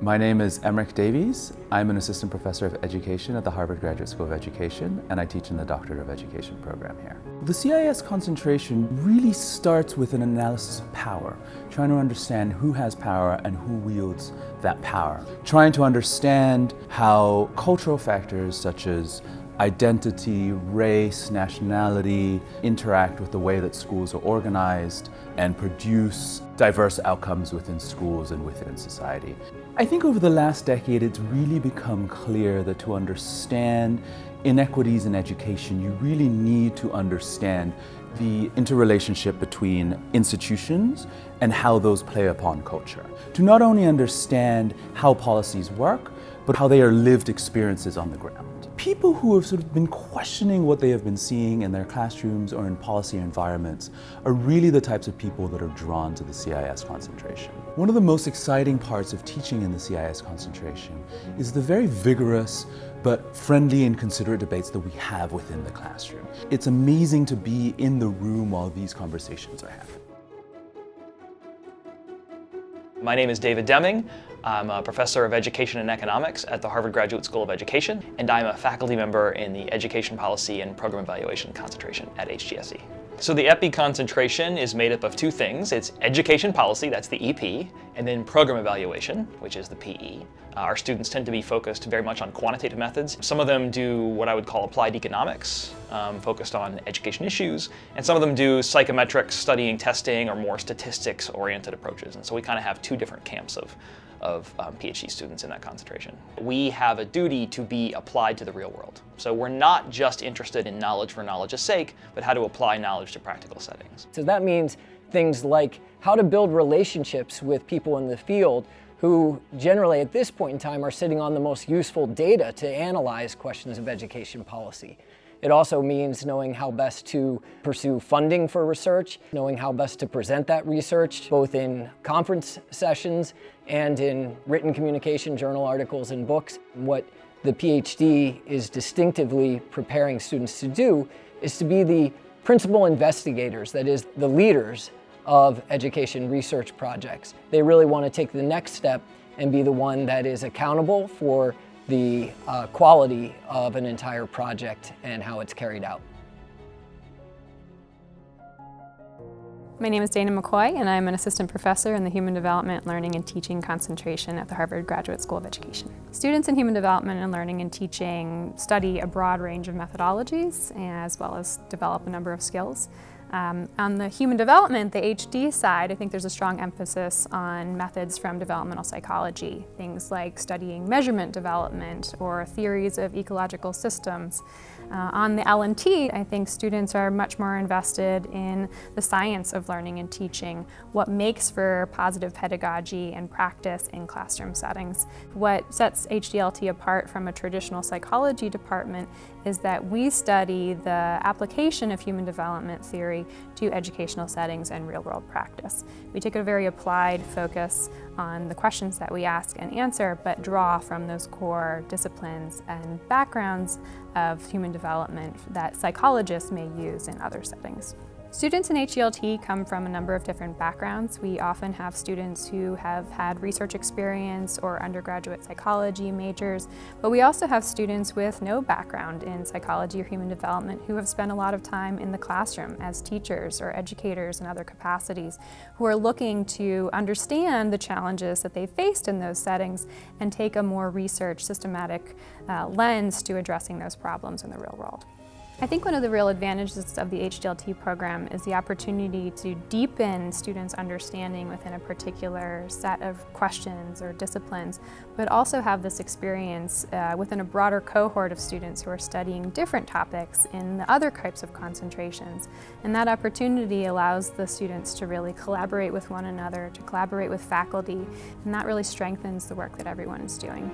My name is Emmerich Davies. I'm an assistant professor of education at the Harvard Graduate School of Education, and I teach in the Doctorate of Education program here. The CIS concentration really starts with an analysis of power, trying to understand who has power and who wields that power. Trying to understand how cultural factors such as identity, race, nationality interact with the way that schools are organized and produce diverse outcomes within schools and within society. I think over the last decade it's really become clear that to understand inequities in education, you really need to understand the interrelationship between institutions and how those play upon culture. To not only understand how policies work, but how they are lived experiences on the ground. People who have sort of been questioning what they have been seeing in their classrooms or in policy environments are really the types of people that are drawn to the CIS concentration. One of the most exciting parts of teaching in the CIS concentration is the very vigorous but friendly and considerate debates that we have within the classroom. It's amazing to be in the room while these conversations are happening. My name is David Deming. I'm a professor of education and economics at the Harvard Graduate School of Education, and I'm a faculty member in the education policy and program evaluation concentration at HGSE. So the EPI concentration is made up of two things. It's education policy, that's the EP, and then program evaluation, which is the PE. Our students tend to be focused very much on quantitative methods. Some of them do what I would call applied economics, focused on education issues, and some of them do psychometrics, studying testing, or more statistics-oriented approaches. And so we kind of have two different camps of PhD students in that concentration. We have a duty to be applied to the real world. So we're not just interested in knowledge for knowledge's sake, but how to apply knowledge to practical settings. So that means things like how to build relationships with people in the field who generally at this point in time are sitting on the most useful data to analyze questions of education policy. It also means knowing how best to pursue funding for research, knowing how best to present that research, both in conference sessions and in written communication, journal articles, and books. What the PhD is distinctively preparing students to do is to be the principal investigators, that is, the leaders of education research projects. They really want to take the next step and be the one that is accountable for the quality of an entire project and how it's carried out. My name is Dana McCoy, and I'm an assistant professor in the Human Development, Learning and Teaching concentration at the Harvard Graduate School of Education. Students in Human Development and Learning and Teaching study a broad range of methodologies as well as develop a number of skills. On the human development, the HD side, I think there's a strong emphasis on methods from developmental psychology, things like studying measurement development or theories of ecological systems. On the L&T, I think students are much more invested in the science of learning and teaching, what makes for positive pedagogy and practice in classroom settings. What sets HDLT apart from a traditional psychology department is that we study the application of human development theory to educational settings and real-world practice. We take a very applied focus on the questions that we ask and answer, but draw from those core disciplines and backgrounds of human development that psychologists may use in other settings. Students in HDLT come from a number of different backgrounds. We often have students who have had research experience or undergraduate psychology majors, but we also have students with no background in psychology or human development who have spent a lot of time in the classroom as teachers or educators in other capacities, who are looking to understand the challenges that they faced in those settings and take a more research, systematic lens to addressing those problems in the real world. I think one of the real advantages of the HDLT program is the opportunity to deepen students' understanding within a particular set of questions or disciplines, but also have this experience within a broader cohort of students who are studying different topics in the other types of concentrations. And that opportunity allows the students to really collaborate with one another, to collaborate with faculty, and that really strengthens the work that everyone is doing.